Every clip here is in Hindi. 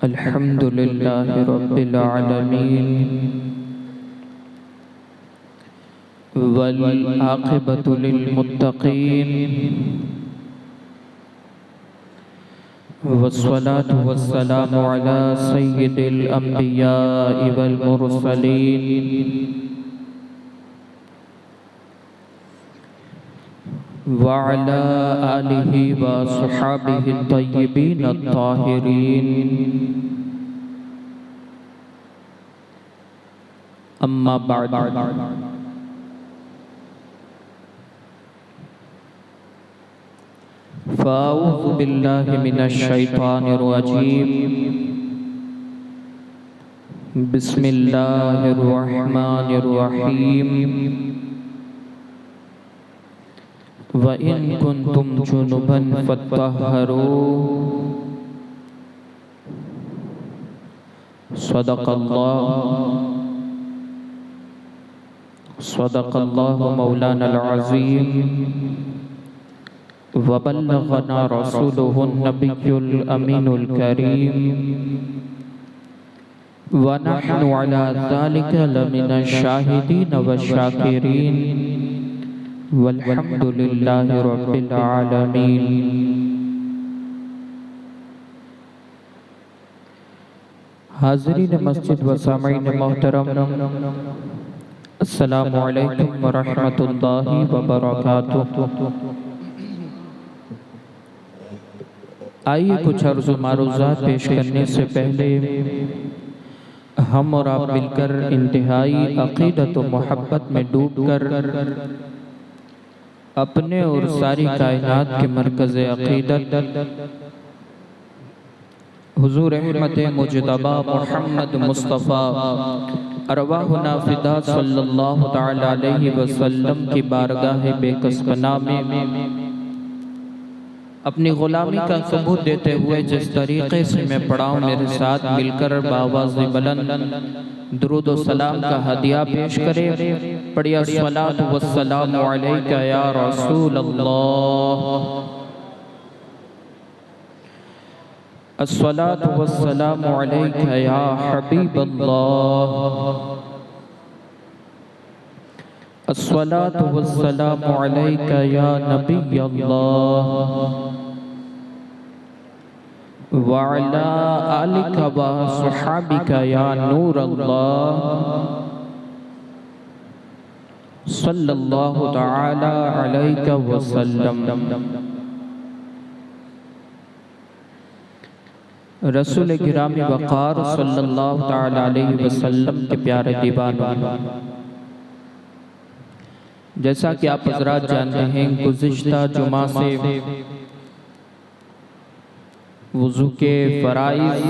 अल्हम्दुलिल्लाहि रब्बिल आलमीन वल आक़िबतु लिल मुत्तक़ीन वस्सलातु वस्सलामु अला सय्यिदिल अंबियाइ वल मुरसलीन व अला आलिहि व अस्हाबिहि तय्यिबीन अत्ताहिरीन अम्मा बाद फ़अऊज़ु बिल्लाहि मिनश शैतानिर रजीम बिस्मिल्लाहिर रहमानिर रहीम व इन कुंतुम जुनुबन फत्तहरू सदक़ल्लाहु मौलाना अज़ीम व बल्लगना रसूलुहुन नबियुल अमीनुल करीम व नहनु अला ज़ालिका लमिनश शाहिदीन व शाकिरीन वल्हम्दुलिल्लाहि रब्बिल आलमीन। हाज़रीन मस्जिद व सामीईन मोहतरम, अस्सलामु अलैकुम व रहमतुल्लाहि व बरकातुहू। आइए कुछ अर्ज़ मारूज़ात पेश करने से पहले हम और आप मिलकर इंतहाई अक़ीदत व मोहब्बत में डूबकर अपने और सारी कायनात के मरकज़ अक़ीदत हुज़ूर अहमद मुजतबा मुहम्मद मुस्तफ़ा अरवाहुना फ़िदा सल्लल्लाहु तआला अलैहि वसल्लम की बारगाह बेकसबना में अपनी ग़ुलामी का सबूत देते हुए जिस तरीक़े से मैं पढ़ा हूँ, मेरे साथ मिलकर बावाज़ बुलंद दुरूद व सलाम का हदिया पेश करे। पढ़िए अस्सलातु वस्सलामु अलैका या रसूल अल्लाह, अस्सलातु वस्सलामु अलैका या हबीब अल्लाह, अस्सलातु वस्सलामु अलैका या नबी अल्लाह व अला आलिका व अस्हाबिका या नूर अल्लाह सल्लल्लाहु तआला अलैका वसल्लम। रसूल गिरामी वक़ार सल्लल्लाहु तआला अलैहि वसल्लम के प्यारे दीवानों, जैसा कि आप हज़रात जानते हैं, गुज़िश्ता जुमा से वुज़ू के फ़राइज़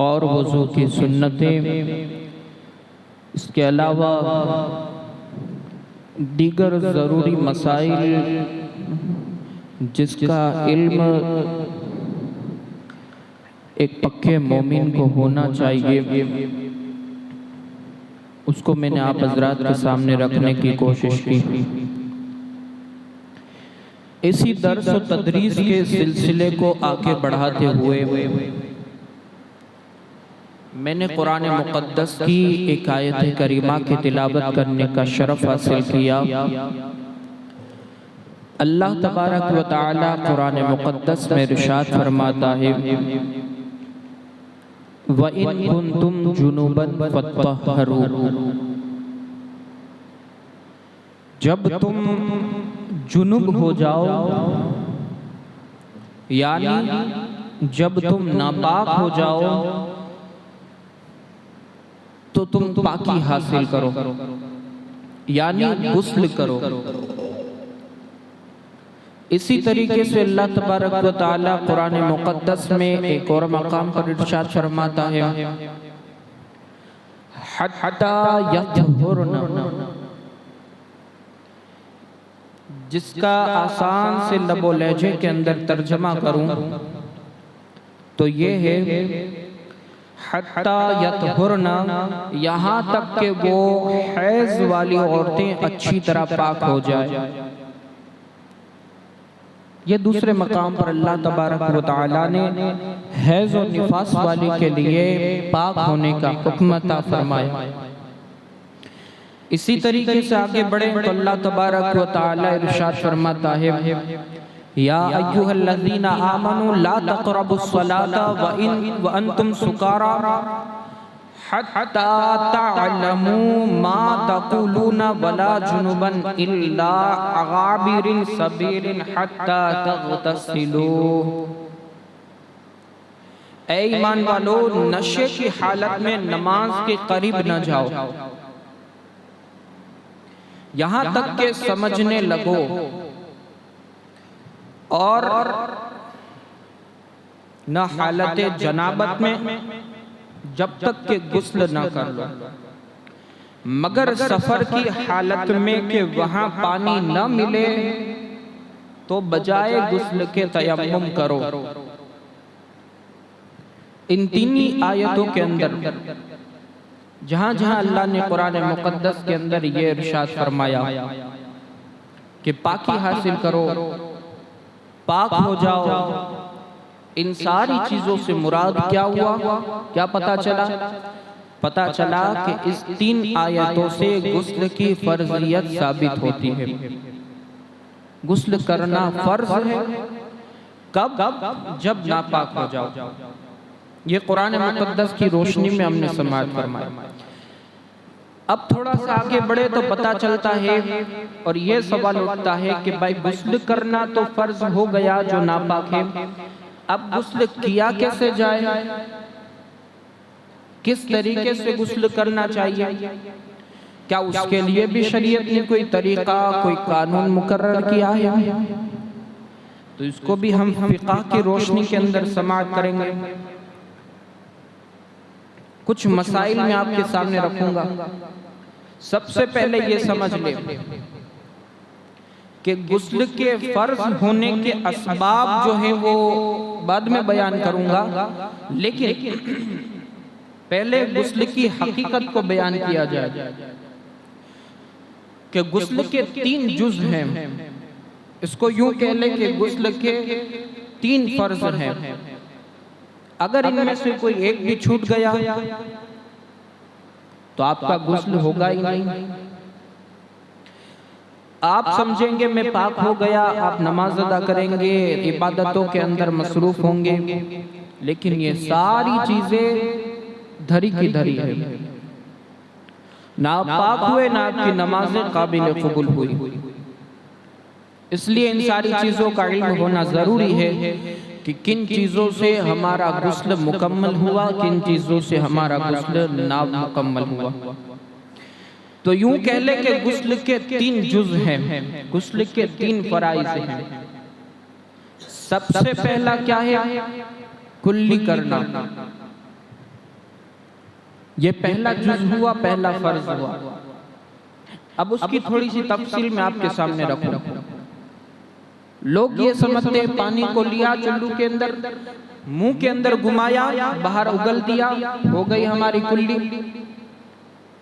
और वुज़ू की सुन्नतें, इसके अलावा दीगर ज़रूरी मसाइल जिसका इल्म एक पक्के मोमिन को होना चाहिए, उसको मैंने आप हज़रात के सामने रखने की कोशिश की। इसी दर्स और तदरीस के सिलसिले को आगे बढ़ाते हुए मैंने कुरान मुक़द्दस की एक आयत करीमा की तिलावत करने का शरफ हासिल किया। अल्लाह तबारक व तआला कुरान मुक़द्दस में इरशाद फरमाता है, व इन कुंतुम जुनुबन फत्तहरू, जब तुम जुनुब हो जाओ, यानी जब तुम नापाक हो जाओ तो तुम पाकी हासिल करो, यानी गुस्ल करो। इसी तरीके से अल्लाह तबारक व तआला कुरान मुक़द्दस में एक और मकाम पर इरशाद फरमाता है, हत्ता यतहुरना, जिसका आसान से लबो लहजे के अंदर तर्जमा करूं तो ये है हत्ता यतहुरना, यहाँ तक कि वो हैज़ वाली औरतें अच्छी तरह पाक हो जाए। ये दूसरे मकाम पर अल्लाह तबारक व तआला ने हैज़ और निफास वाली के लिए पाक होने का हुक्म अता फरमाया। इसी तरीके से आगे बढ़े तो अल्लाह तबारक व तआला इरशाद फरमाता है, या अय्युहल्लज़ीना आमनू ला तक़रबुस्सलाता व अंतुम सुकारा हत्ता तअलमू मा तक़ूलूना वला जुनुबन इल्ला आबिरिन सबीलिन हत्ता तग़तसिलू। ऐ ईमान वालो, नशे की हालत में नमाज के करीब न जाओ, यहां तक के समझने लगो, और न हालत जनाबत में जब तक के गुस्ल न कर लो, मगर सफर की हालत में कि वहां पानी न मिले तो बजाय गुस्ल के तयम्मुम करो। इन तीन आयतों के अंदर जहां जहां अल्लाह ने कुरान मुकद्दस के अंदर ये इरशाद फरमाया कि पाकी हासिल करो, पाक हो जाओ, इन सारी चीजों से मुराद क्या हुआ? क्या पता चला? पता चला कि इस तीन आयतों से गुस्ल की फर्जियत साबित होती है। गुस्ल करना फर्ज है। कब? जब नापाक हो जाओ। ये कुरान मुकद्दस की रोशनी में हमने समाअत फरमाया। अब थोड़ा सा आगे बढ़े तो पता चलता है और ये सवाल उठता है कि भाई गुस्ल करना तो फर्ज हो गया जो नापाक है, अब गुस्ल किया कैसे जाए? किस तरीके से गुस्ल करना चाहिए? क्या उसके लिए भी शरीयत ने कोई तरीका, कोई कानून मुकर्रर किया है? तो इसको भी हम फिक़ह की रोशनी के अंदर समाअत करेंगे। कुछ मसाइल मैं आपके सामने रखूंगा। सबसे पहले ये समझ ले कि गुस्ल के फर्ज होने के असबाब जो है वो बाद में बयान करूंगा, लेकिन पहले गुस्ल की हकीकत को बयान किया जाए कि गुस्ल के 3 जुज हैं। इसको यूं कह ले कि गुस्ल के 3 फर्ज हैं। अगर इनमें से कोई एक भी छूट गया तो आपका गुस्ल होगा ही नहीं। आप समझेंगे मैं पाक हो गया, आप नमाज अदा करेंगे, इबादतों के अंदर मसरूफ होंगे, लेकिन ये सारी चीजें धरी की धरी है। ना आप पाक हुए, ना आपकी नमाजें काबिल कबूल हुई। इसलिए इन सारी चीजों का इल्म होना जरूरी है कि किन चीजों से हमारा गुस्ल मुकम्मल हुआ, किन चीजों से हमारा गुस्ल नामुकम्मल हुआ। तो यूं कह ले कि गुस्ल के 3 जुज हैं, गुस्ल के 3 फराइज हैं। सबसे पहला क्या है? कुल्ली करना। ये पहला जुज हुआ, पहला फर्ज हुआ। अब उसकी थोड़ी सी तफसील मैं आपके सामने रखूं। लोग ये समझते हैं पानी को लिया चुल्लू के अंदर, मुंह के अंदर घुमाया, बाहर उगल दिया, हो गई हमारी कुल्ली,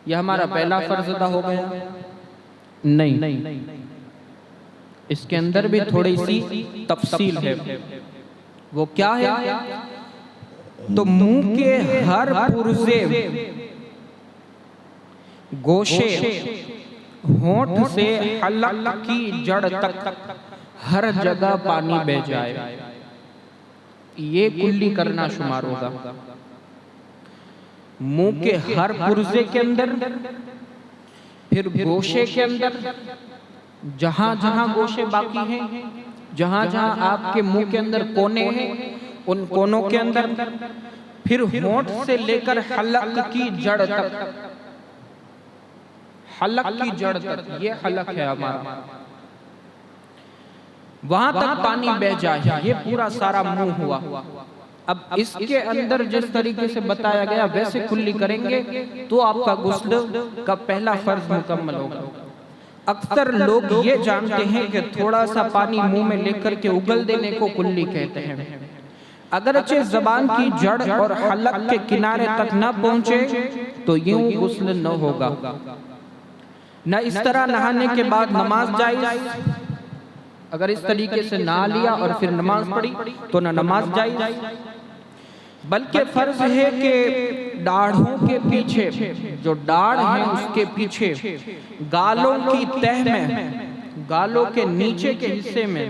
यह हमारा पहला फर्ज अदा हो गया। नहीं, इसके अंदर भी थोड़ी सी तफसील है। वो क्या है? तो मुंह के हर पुर्जे, गोशे, होंठ से हलक की जड़ तक हर जगह पानी बह जाए, ये कुल्ली करना शुमार होगा। मुंह के हर पुर्जे के अंदर, फिर गोशे के अंदर, जहां जहां गोशे बाकी हैं, जहां जहां आपके मुंह के अंदर कोने हैं, उन कोनों के अंदर, फिर होंठ से लेकर हलक की जड़ तक, हलक की जड़ तक, ये हलक है हमारा, वहां तक पानी बह जाए, ये पूरा सारा मुंह हुआ। अब इसके अंदर जिस तरीके से बताया गया वैसे कुल्ली करेंगे तो आपका गुस्ल का पहला फर्ज मुकम्मल होगा। अक्सर लोग ये जानते हैं कि थोड़ा सा पानी मुंह में लेकर के उगल देने को कुल्ली कहते हैं। अगरचे जबान की जड़ और हलक के किनारे तक न पहुंचे तो यूं गुस्ल न होगा। न इस तरह नहाने के बाद नमाज जायज, अगर इस तरीके से नहा लिया और फिर नमाज पढ़ी तो ना नमाज जायज़, बल्कि फर्ज है कि दाढ़ों के पीछे, जो दाढ़ है उसके पीछे, गालों की तह में, गालों के नीचे के हिस्से में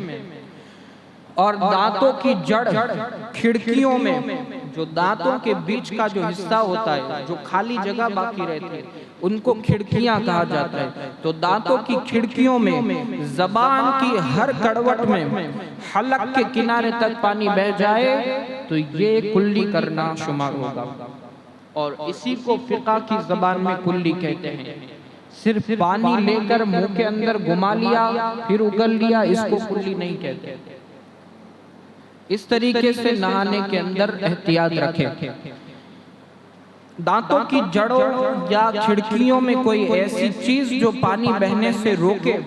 और दांतों की जड़, खिड़कियों में, जो दांतों के बीच का जो हिस्सा होता है, जो खाली जगह बाकी रहती है, उनको खिड़कियां कहा जाता है। तो दांतों की खिड़कियों में, जबान की हर कड़वट में, हलक के किनारे तक पानी बह जाए तो ये कुल्ली करना शुमार होगा। और इसी को फिक़ा की जबान में कुल्ली कहते हैं। सिर्फ पानी लेकर मुंह के अंदर घुमा लिया फिर उगल लिया, इसको कुल्ली नहीं कहते। इस तरीके से नहाने के अंदर एहतियात रखें। दांतों की जड़ों या खिड़कियों में कोई ऐसी चीज जो पानी बहने से रोके,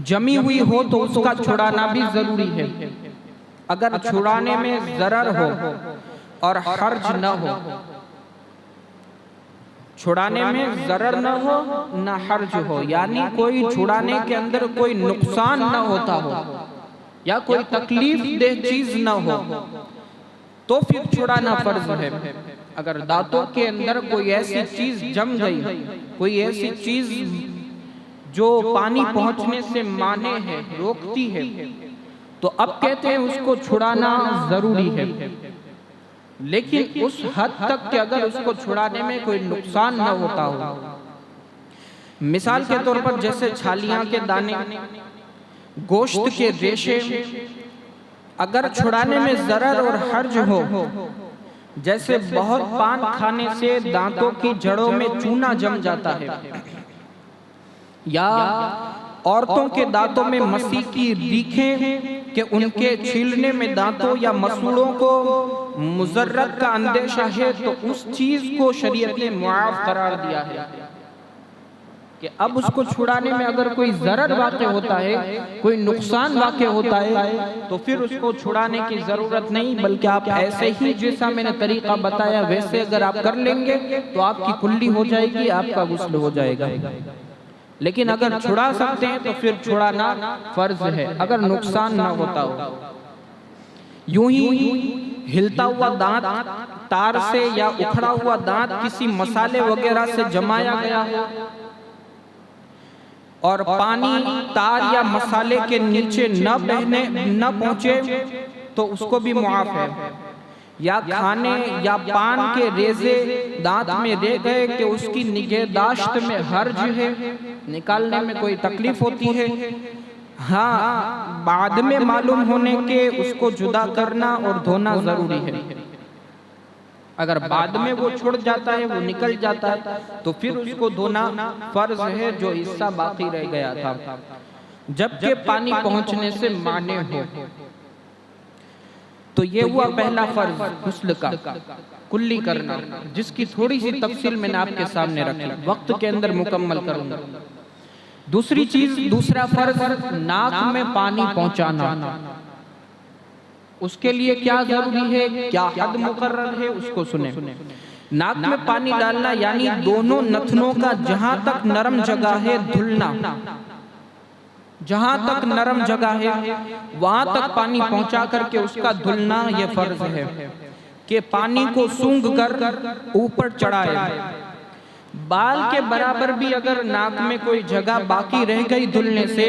जमी हुई हो तो उसका छुड़ाना भी जरूरी है। अगर छुड़ाने में जरर हो और हर्ज न हो, छुड़ाने में जरर न हो न हर्ज हो, यानी कोई छुड़ाने के अंदर कोई नुकसान न होता हो या कोई तकलीफ देह चीज न हो, तो फिर छुड़ाना फर्ज है। अगर दांतों के अंदर कोई ऐसी चीज जम गई, कोई ऐसी चीज जो पानी पहुंचने से माने है, रोकती है, तो अब कहते हैं उसको छुड़ाना जरूरी है, लेकिन उस हद तक कि अगर उसको छुड़ाने में कोई नुकसान न होता हो। मिसाल के तौर पर जैसे छालियां के दाने, गोश्त के रेशे, अगर छुड़ाने में जरर और हर्ज हो, जैसे बहुत पान खाने से दांतों की जड़ों में चूना जम जाता है, या औरतों के दांतों में मसी की रीखें कि उनके छीलने में दांतों या मसूड़ों को मुजर्रत का अंदेशा है, तो उस चीज को शरीयत ने मुआफ करार दिया है कि अब उसको छुड़ाने में अगर कोई जरर वाक़े होता है, कोई नुकसान वाक़े होता है, तो फिर उसको छुड़ाने की जरूरत नहीं, बल्कि आप ऐसे ही जैसा मैंने तरीका बताया वैसे अगर आप कर लेंगे तो आपकी कुल्ली हो जाएगी, आपका गुस्ल हो जाएगा। लेकिन अगर छुड़ा सकते हैं तो फिर छुड़ाना फर्ज है, अगर नुकसान ना होता हो। यूं ही हिलता हुआ दांत तार से या उखड़ा हुआ दांत किसी मसाले वगैरह से जमाया गया हो और पानी तार या मसाले के नीचे न पहुंचे तो उसको भी मुआफ है। या खाने या पान के रेजे दांत में रह गए कि उसकी निगहदाश्त में हर्ज है, निकालने में कोई तकलीफ होती है, हाँ बाद में मालूम होने के उसको जुदा करना और धोना जरूरी है। अगर बाद में वो छुड़ जाता है, वो निकल जाता है, तो फिर उसको धोना फर्ज है जो हिस्सा बाकी रह गया था, जबकि पानी पहुंचने से माने हो। तो ये हुआ पहला फर्ज गुस्ल का, कुल्ली करना, जिसकी थोड़ी सी तफसील मैंने आपके सामने रखी, वक्त के अंदर मुकम्मल करूंगा। दूसरी चीज, दूसरा फर्ज नाक में पानी पहुंचाना। उसके लिए क्या जरूरी है, क्या हद मुकर्रर है, उसको सुने। नाक में पानी डालना यानी दोनों नथनों का जहां तक नरम जगह है धुलना, जहां तक नरम जगह है वहां तक पानी पहुंचा करके उसका धुलना यह फर्ज है कि पानी को सूंघ कर ऊपर चढ़ाए। बाल के बराबर भी अगर नाक में कोई जगह बाकी रह गई धुलने से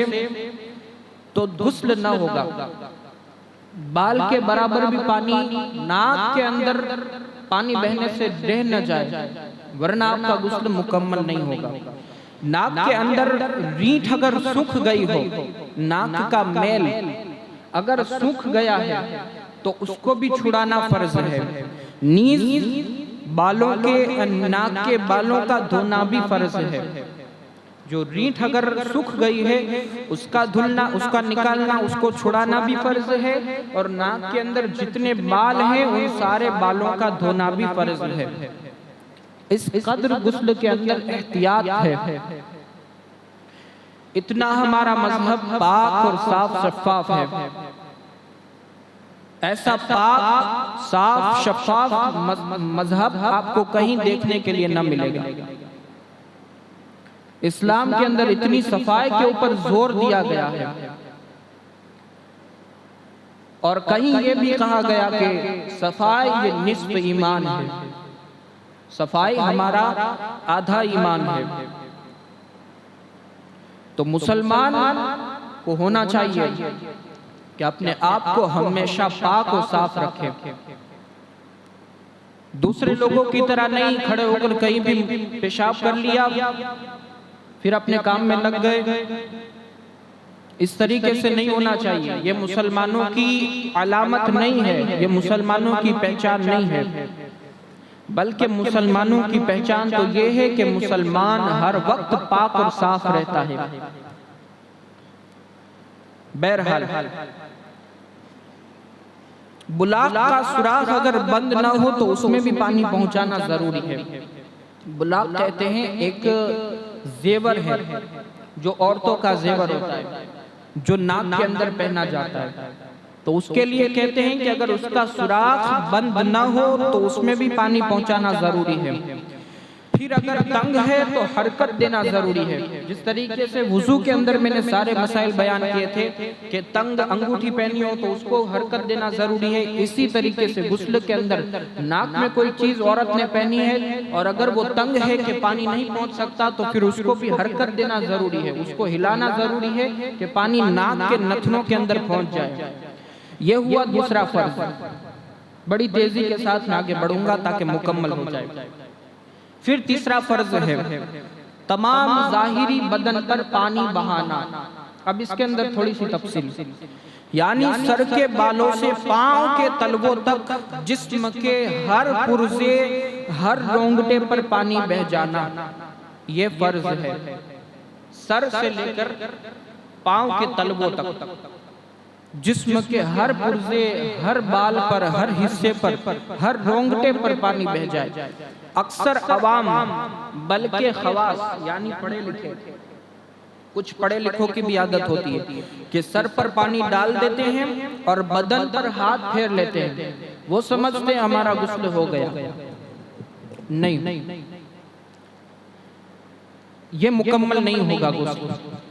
तो गुस्ल न होगा। बाल के बराबर भी पानी नाक के अंदर पानी बहने से रह न जाए, वरना आपका गुस्ल मुकम्मल नहीं होगा। नाक के अंदर रीठ अगर सूख गई हो, नाक का मैल अगर सूख गया है तो उसको भी छुड़ाना फर्ज है। नीज बालों के, नाक के बालों का धोना भी फर्ज है। जो रीठ अगर सूख गई है उसका धुलना, उसका निकालना, उसको छुड़ाना भी फर्ज है, और नाक के अंदर जितने बाल हैं उन सारे बालों का धोना भी फर्ज है। इस कद्र गुस्ल के अंदर एहतियात है। इतना हमारा मजहब पाक और साफ शफाफ है। ऐसा पाक साफ शफाफ मजहब आपको कहीं देखने के लिए न मिलेगा। इस्लाम के अंदर इतनी सफाई के ऊपर जोर दिया गया है और कहीं ये भी कहा गया कि सफाई ये निस्फ ईमान है, सफाई हमारा आधा ईमान है। तो मुसलमान को होना चाहिए कि अपने आप को हमेशा पाक और साफ रखे, दूसरे लोगों की तरह नहीं खड़े होकर कहीं भी पेशाब कर लिया फिर अपने काम में लग गए। इस तरीके से नहीं होना चाहिए। ये मुसलमानों की अलामत नहीं है, ये मुसलमानों की पहचान नहीं है, बल्कि मुसलमानों की पहचान तो ये है कि मुसलमान हर वक्त पाक और साफ रहता है। बहरहाल बुलाग का सुराख अगर बंद ना हो तो उसमें भी पानी पहुंचाना जरूरी है। बुलाग कहते हैं एक जेवर है जो औरतों का जेवर होता है, जो नाक के अंदर पहना जाता है। तो उसके लिए कहते हैं कि अगर उसका सुराख बंद ना हो तो उसमें भी पानी पहुंचाना जरूरी है। फिर अगर तंग है तो हरकत देना जरूरी है। जिस तरीके से वुजू के अंदर मैंने सारे मसाइल बयान किए थे कि तंग अंगूठी पहनी हो तो उसको हरकत देना जरूरी है, इसी तरीके से गुस्ल के अंदर नाक में कोई चीज औरत ने पहनी है और अगर वो तंग है कि पानी नहीं पहुंच सकता तो फिर उसको भी हरकत देना जरूरी है, उसको हिलाना जरूरी है कि पानी नाक के नथनों के अंदर पहुंच जाए। यह हुआ दूसरा फर्ज। बड़ी तेजी के साथ मैं आगे बढ़ूंगा ताकि मुकम्मल हो जाए। फिर तीसरा फर्ज है तमाम जाहिरी बदन पर पानी बहाना। अब इसके अंदर थोड़ी सी तफसील, यानी सर के बालों से पांव के तलवों तक जिस्म के हर पुर्जे हर रोंगटे पर पानी बह जाना, ये फर्ज है। सर से लेकर पांव के तलवों तक जिस्म के हर पुर्जे हर बाल पर हर हिस्से पर हर रोंगटे पर पानी बह जाए। अक्सर अवाम बल्कि खवास यानी पढ़े लिखे, कुछ पढ़े लिखों की भी आदत होती है कि सर पर पानी डाल देते हैं और बदन पर हाथ फेर लेते हैं, वो समझते हैं हमारा गुस्ल हो गया। नहीं, ये मुकम्मल नहीं होगा गुस्ल,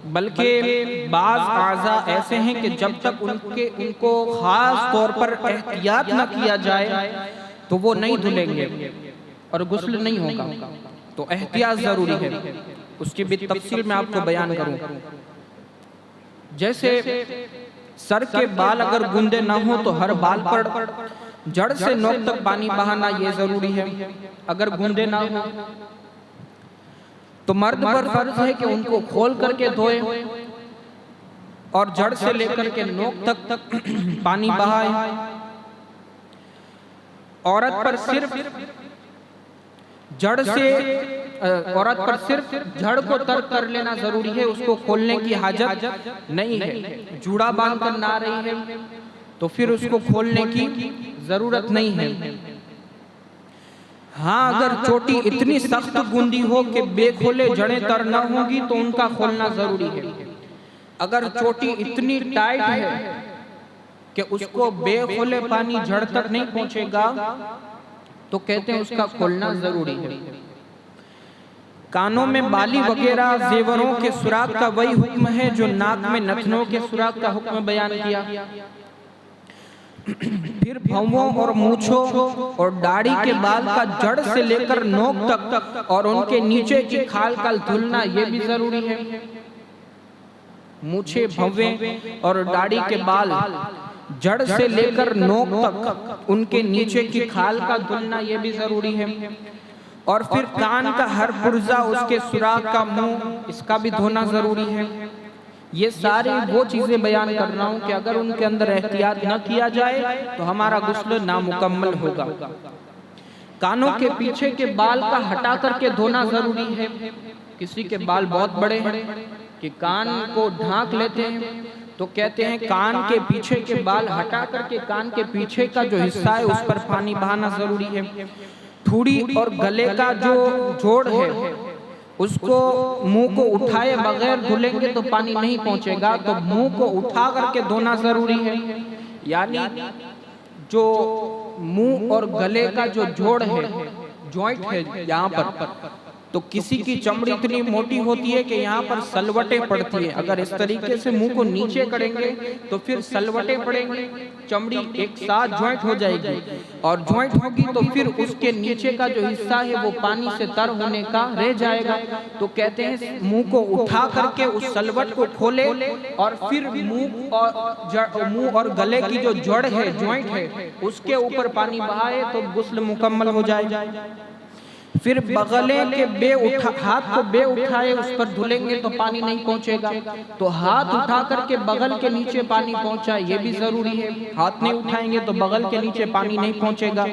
बल्कि बाज आज़ा ऐसे हैं कि जब तक उनको खास तौर पर एहतियात न किया जाए तो वो नहीं धुलेंगे और गुस्ल नहीं होगा। तो एहतियात जरूरी है, उसकी भी तफसील मैं आपको बयान करूं। जैसे सर के बाल अगर गूंदे ना हो तो हर बाल पर जड़ से नोक तक पानी बहाना ये जरूरी है। अगर गूंदे ना हो तो मर्द पर फर्ज है कि उनको खोल करके धोए और जड़ से लेकर के नोक तक पानी बहाए। औरत पर सिर्फ जड़ को तर्क कर लेना जरूरी है, उसको खोलने की हाजत नहीं है। जूड़ा बांध कर ना रही है तो फिर उसको खोलने की जरूरत नहीं है। हाँ, अगर चोटी इतनी सख्त गूंदी हो कि बेखोले जड़ें तर ना होगी तो उनका खोलना जरूरी है। अगर चोटी इतनी टाइट है कि उसको बेखोले पानी जड़ तक नहीं पहुंचेगा तो कहते हैं उसका खोलना जरूरी है। कानों में बाली वगैरह जेवरों के सुराख का वही हुक्म है जो नाक में नथनों के सुराख का हुक्म बयान किया। फिर भौंवों और मूछों और दाढ़ी के बाल का जड़ से लेकर नोक तक और उनके नीचे की खाल का धुलना ये भी जरूरी है। मूछे, भौवें और दाढ़ी के बाल जड़ से लेकर नोक तक उनके नीचे की खाल का धुलना ये भी जरूरी है। और फिर कान का हर पुर्जा उसके सुराख का मुंह इसका भी धोना जरूरी है। ये सारी वो चीजें बयान कर रहा हूं कि अगर उनके अंदर एहतियात न किया जाए तो हमारा गुस्ल नामुकम्मल होगा। कानों के पीछे के बाल का हटा करके धोना जरूरी है। किसी के बाल बहुत बड़े हैं कि कान को ढांक लेते हैं तो कहते हैं कान के पीछे के बाल हटा करके कान के पीछे का जो हिस्सा है उस पर पानी बहाना जरूरी है। ठुड़ी और गले का जो जोड़ है उसको मुंह को उठाए बगैर धुलेंगे तो पानी नहीं पहुंचेगा, तो मुंह को उठा करके धोना जरूरी है। यानी जो मुंह और गले का जो जोड़ है, जॉइंट है यहाँ पर, तो किसी की चमड़ी इतनी मोटी होती है कि यहाँ पर सलवटें पड़ती है। अगर इस तरीके से मुंह को नीचे करेंगे तो फिर सलवटें पड़ेंगी, चमड़ी एक साथ ज्वाइंट हो जाएगी, और ज्वाइंट होगी तो फिर उसके नीचे का जो हिस्सा है वो पानी से तर होने का रह जाएगा। तो कहते हैं मुंह को उठा करके उस सलवट को खोले और फिर मुंह और गले की जो जड़ है, ज्वाइंट है, उसके ऊपर पानी बहाए तो गुस्ल मुकम्मल हो जाए। फिर बगले के हाथ को बे उठाए उस पर धुलेंगे तो पानी नहीं पहुंचेगा, तो हाथ उठा करके बगल के नीचे पानी पहुंचाए, ये भी जरूरी है। हाथ नहीं उठाएंगे तो बगल के नीचे पानी नहीं पहुंचेगा।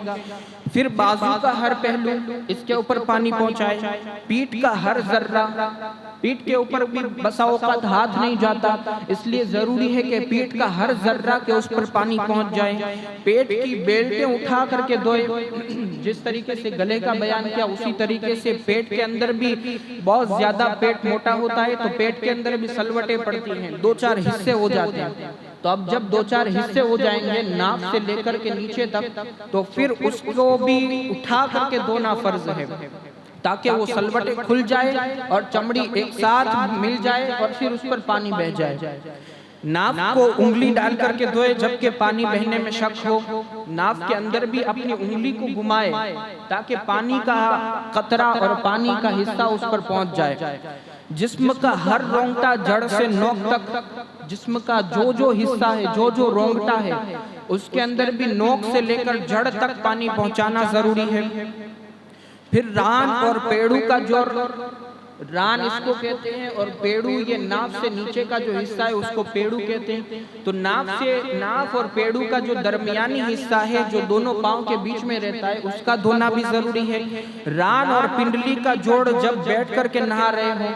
फिर बाजू का हर पहलू, इसके ऊपर पानी पहुंचाए। पीठ का हर जर्रा, पीठ के ऊपर भी बसा औकात हाथ नहीं जाता, इसलिए जरूरी है कि पीठ का हर जर्रा के उस पर पानी पहुंच जाए। पेट की बेल्टें उठा करके धोए, जिस तरीके से गले का बयान किया उसी तरीके से पेट के अंदर भी बहुत ज्यादा पेट मोटा होता है तो पेट के अंदर भी सलवटें पड़ती हैं, 2-4 हिस्से हो जाते हैं। तो अब जब 2-4 हिस्से हो जाएंगे नाक से लेकर के नीचे तक, तो फिर उसको भी उठा करके धोना फर्ज है, ताकि वो सलवटें खुल जाए और चमड़ी एक साथ मिल जाए और फिर उस पर पानी बह जाए। नाक को उंगली डाल करके धोए जबकि पानी बहने में शक हो। नाक के अंदर भी अपनी उंगली को घुमाए ताकि पानी का कतरा और पानी का हिस्सा उस पर पहुंच जाए। जिस्म का हर रोंगटा जड़ से नोक तक, जिस्म का जो हिस्सा है, जो रोंगटा है, उसके अंदर भी नोक से लेकर जड़ तक पानी पहुंचाना जरूरी है। फिर रान और पेड़ू का जो, रान इसको कहते हैं और पेड़ू ये नाक से नीचे का जो हिस्सा है उसको पेड़ू कहते हैं। तो नाक और पेड़ू का जो दरमियानी हिस्सा है जो दोनों पांव के बीच में रहता है उसका धोना भी जरूरी है। रान और पिंडली का जोड़ जब बैठ करके नहा रहे हो,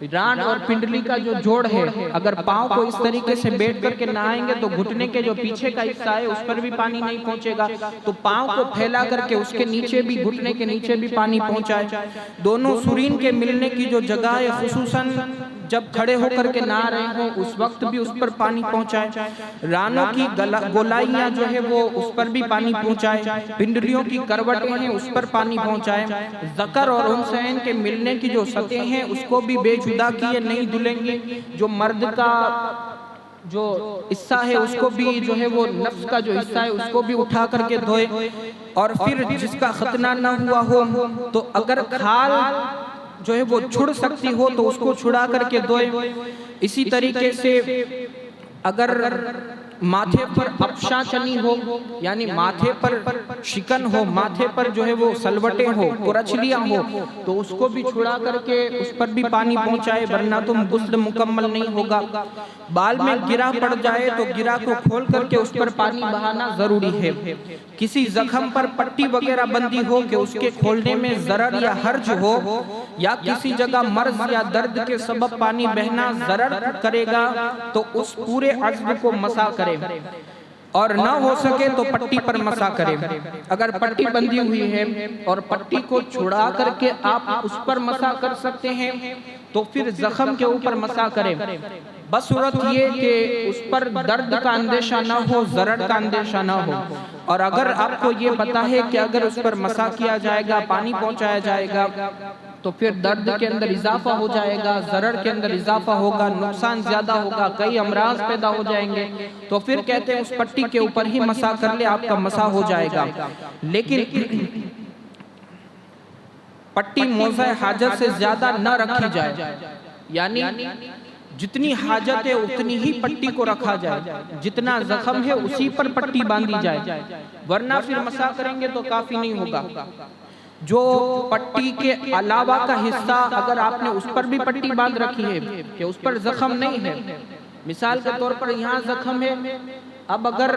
रान और पिंडली का जो जोड़ है, अगर पांव को इस तरीके से बैठ करके नहाएंगे तो घुटने के जो पीछे का हिस्सा है उस पर भी पानी नहीं पहुंचेगा। तो पांव को फैला करके उसके नीचे भी, घुटने के नीचे भी पानी पहुंचाए। दोनों सुरीन के मिलने की जो जगह है, खुसूसन जब खड़े होकर के नहा रहे हो उस वक्त भी उस पर पानी पहुंचाए। रानों की गोलाइयां जो है वो उस पर भी पानी पहुंचाए। पिंडलियों की करवटें हैं उस पर पानी पहुंचाए। ज़कर और उनसैन के मिलने की जो सतह हैं उसको भी बेजुदा किए नहीं धुलेंगे। जो मर्द का जो हिस्सा है उसको भी जो है वो नफ्स का जो हिस्सा है उसको भी उठा करके धोए। और फिर जिसका खतना न हुआ हो तो अगर खाल जो है वो छुड़ सकती हो तो उसको छुड़ा करके धोए। इसी तरीके से अगर माथे पर अपशा चनी हो, यानी माथे पर शिकन हो, माथे पर जो है वो सलवटें हो, कुरछलियां हो, तो उसको भी छुड़ा करके उस पर भी पानी पहुंचाए, वरना तुम गुस्ल मुकम्मल नहीं होगा। बाल में गिरा पड़ जाए तो गिरा को खोल करके उस पर पानी बहाना जरूरी है। किसी जख्म पर पट्टी वगैरह बंदी हो कि उसके खोलने में जरर या हर्ज हो, या किसी जगह मर्ज या दर्द के सबब पानी बहना जरर करेगा तो उस पूरे अज़्म को मसा करे, और न हो सके तो पट्टी पर मसा करे। अगर पट्टी बंधी हुई है और पट्टी को छुड़ा करके आप उस पर मसा कर सकते हैं तो फिर जख्म के ऊपर मसा करें। बस सूरत ये कि उस पर दर्द का अंदेशा ना हो, जरर का अंदेशा ना हो। और अगर आपको ये पता है कि अगर उस पर मसा किया जाएगा, पानी पहुंचाया जाएगा, तो फिर दर्द के अंदर इजाफा हो जाएगा, जरर के अंदर इजाफा होगा, नुकसान ज्यादा होगा, कई अमराज पैदा हो जाएंगे। तो फिर कहते हैं उस पट्टी के ऊपर ही मसा कर ले, आपका मसा हो जाएगा। लेकिन पट्टी मौज़े हाजत से ज्यादा न रखी जाए, यानी जितनी हाजत है उतनी ही पट्टी को रखा जाए, जितना जख्म है उसी पर पट्टी बांधी जाए, वरना फिर मसा करेंगे तो काफी नहीं होगा। जो पट्टी के अलावा का हिस्सा अगर आपने उस पर भी पट्टी बांध रखी है कि उस पर जख्म नहीं है, मिसाल के तौर पर यहाँ जख्म है, अब अगर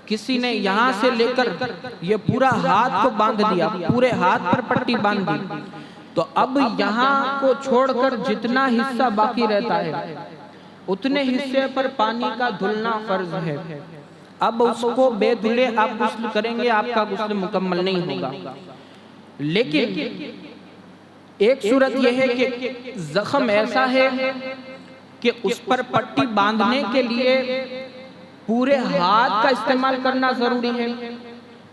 किसी ने यहाँ से लेकर ये पूरा हाथ को बांध दिया, पूरे हाथ पर पट्टी बांध दी, तो अब यहाँ को छोड़कर जितना हिस्सा बाकी रहता है उतने हिस्से पर पानी का धुलना फर्ज है। अब उसको बेधुले आप गुस्ल करेंगे, आपका गुस्ल मुकम्मल नहीं होगा। लेकिन एक सूरत यह है कि जख्म ऐसा है कि उस पर पट्टी बांधने के लिए पूरे हाथ का इस्तेमाल करना जरूरी है।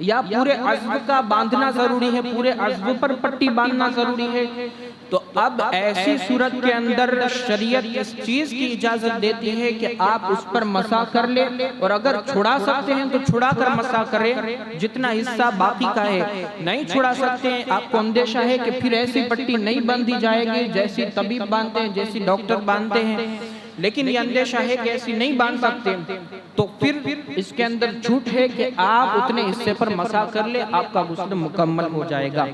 या पूरे अज़्व का बांधना जरूरी है, पूरे अज़्व पर पट्टी बांधना जरूरी है। तो अब ऐसी सूरत के अंदर शरीयत इस चीज की इजाजत देती है कि आप उस पर मसा कर ले, और अगर छुड़ा सकते हैं तो छुड़ा कर मसा करें, जितना हिस्सा बाकी का है। नहीं छुड़ा सकते हैं, आपको अंदेशा है कि फिर ऐसी पट्टी नहीं बांधी जाएगी जैसी तबीब बांधते हैं, जैसी डॉक्टर बांधते हैं, लेकिन ये अंदेशा है कि ऐसी नहीं बांध सकते, तो फिर इसके अंदर झूठ है कि आप उतने हिस्से पर मसा कर ले, आपका गुस्ल मुकम्मल हो जाएगा।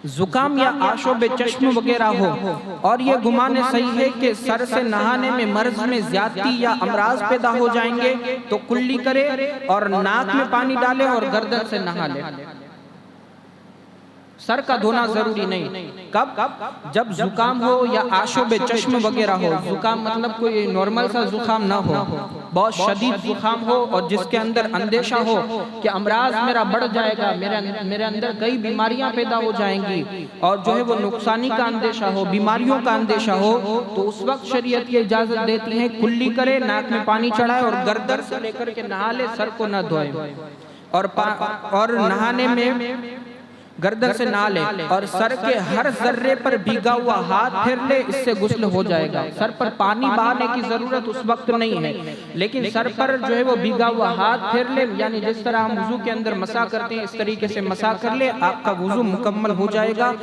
जुकाम या आशोब चश्म वगैरह हो और ये गुमाने सही है कि सर से नहाने में मर्ज में ज्यादती या अमराज पैदा हो जाएंगे तो कुल्ली करे और नाक में पानी डाले और गर्दन से नहा ले। सर का धोना जरूरी नहीं। कब? जब जुकाम हो या आशोब चश्म वगैरह हो। जुकाम मतलब कोई नॉर्मल सा जुकाम ना हो, बहुत शदीद जुकाम हो और जिसके अंदर अंदेशा हो कि अमराज मेरा बढ़ जाएगा, मेरे अंदर कई बीमारियां पैदा हो जाएंगी, और जो है वो नुकसानी का अंदेशा हो, बीमारियों का अंदेशा हो, तो उस वक्त शरीयत की इजाजत देती है कुल्ली करे, नाक में पानी चढ़ाए और गर्दन से लेकर के नहा ले, सर को न धोए, और नहाने में गर्दन से नहा ले और सर के हर जर्रे पर भीगा हुआ हाथ फेर ले, इससे गुस्ल हो जाएगा। सर पर पानी बहाने की जरूरत उस वक्त नहीं है, लेकिन सर पर जो है वो भीगा हुआ हाथ फेर ले, यानी जिस तरह हम वुजू के अंदर मसा करते हैं इस तरीके से मसा कर ले, आपका वुजू मुकम्मल हो जाएगा।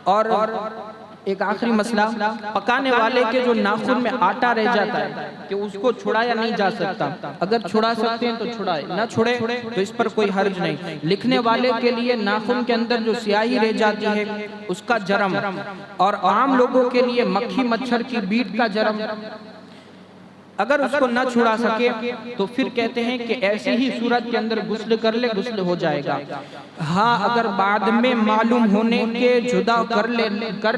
और एक आखिरी मसला, पकाने वाले के जो नाखून में आटा रह जाता है कि उसको छुड़ाया नहीं जा सकता। अगर छुड़ा सकते हैं तो छुड़ाए, ना छुड़े तो इस पर कोई हर्ज नहीं। लिखने वाले के लिए नाखून के अंदर जो स्याही रह जाती है उसका जरम, और आम लोगों के लिए मक्खी मच्छर की बीट का जरम, अगर उसको न छुड़ा सके तो फिर कहते हैं कि ऐसी ही सूरत के अंदर गुस्ल कर ले, गुस्ल हो जाएगा। हाँ, अगर बाद में मालूम होने के जुदा कर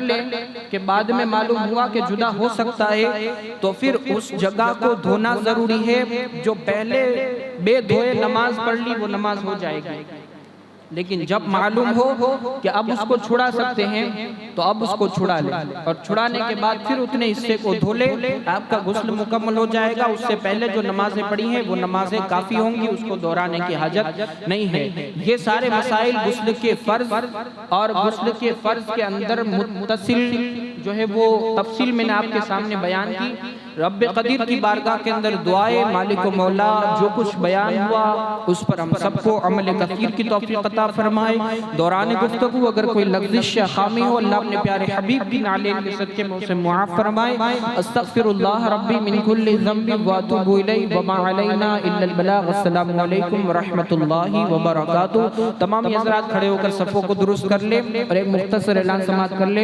ले कि बाद में मालूम हुआ कि जुदा हो सकता है, तो फिर उस जगह को धोना जरूरी है। जो पहले बेधोए नमाज पढ़ ली वो नमाज हो जाएगी, लेकिन जब मालूम हो कि अब उसको छुड़ा सकते हैं तो अब उसको छुड़ा ले, और छुड़ाने के बाद फिर उतने हिस्से को धो ले, आपका गुस्ल मुकम्मल हो जाएगा। उससे पहले जो नमाजें पढ़ी हैं वो नमाजें काफी होंगी, उसको दोहराने की हाजत नहीं है। ये सारे मसाइल गुस्ल के फर्ज और गुस्ल के फर्ज के अंदर मुत्तसिल जो है वो तफसील मैंने आपके सामने बयान की। रब्बे कदीर की बारगाह के अंदर दुआए मालिक मौला जो कुछ बयान हुआ उस पर हम सबको अमल कसीर की तौफीक अता फरमाए। दौरान गुफ्तगू अगर कोई लग़ज़िश या खामी हो, अल्लाह अपने प्यारे हबीब की नालेन के सदके में उसे मुआफ़ फरमाए। अस्तग़फिरुल्लाह रब्बी मिन कुल्लि ज़ंबि व अतूबु इलैहि व मा अलैना इल्लल बलाग। अस्सलामु अलैकुम व रहमतुल्लाहि व बरकातुहू। तमाम हज़रात खड़े होकर सफ़ों को दुरुस्त कर ले और एक मुख्तसर ऐलान समाअत कर ले।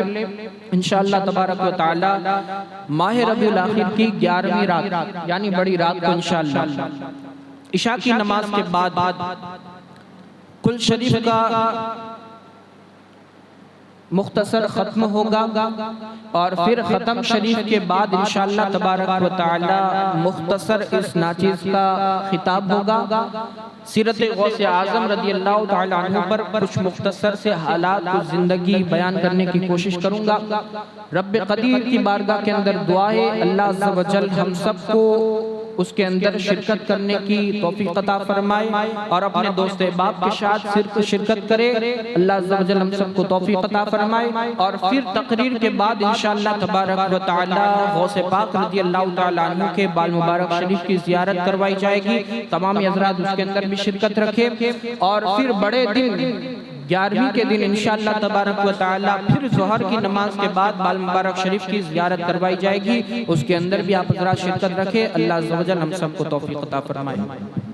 इंशाअल्लाह तबारक व तआला माह रबीउल आखिर की 11वीं रात यानी बड़ी रात को इंशाअल्लाह इशा की नमाज के बाद कुल शरीफ का मुख्तसर खत्म होगा, और फिर ख़त्म शरीफ के बाद इंशाअल्लाह तबारक व तआला मुख्तसर इस नाचीज़ का खिताब होगा। सीरत गौसे आज़म रज़ियल्लाहु तआला अन्हु पर कुछ मुख्तसर से हालात कुछ ज़िंदगी बयान करने की कोशिश करूँगा। रब्बे क़दीर की बारगाह के अंदर दुआ है अल्लाह अज़्ज़ा व जल हम सबको उसके अंदर शिरकत करने की तौफीक अता फरमाए, और अपने दोस्त बाप के साथ सिर्फ शिरकत करे। अल्लाह अज़्ज़ा व जल हम सबको तौफीक अता फरमाए। और फिर तकरीर के बाद इंशाअल्लाह तबारक व तआला गौसे पाक रज़ियल्लाहु तआला अन्हु के बाल मुबारक शरीफ की ज़ियारत करवाई जाएगी। तमाम हज़रात उसके अंदर भी शिरकत रखें, और फिर बड़े दिन 11वीं के दिन इंशाअल्लाह तबारक व तआला फिर ज़ोहर की नमाज के बाद बाल मुबारक शरीफ की ज़ियारत करवाई जाएगी। उसके अंदर भी आप हज़रात शिरकत रखें। अल्लाह अज़्ज़ा व जल हम सबको तौफीक अता फरमाए।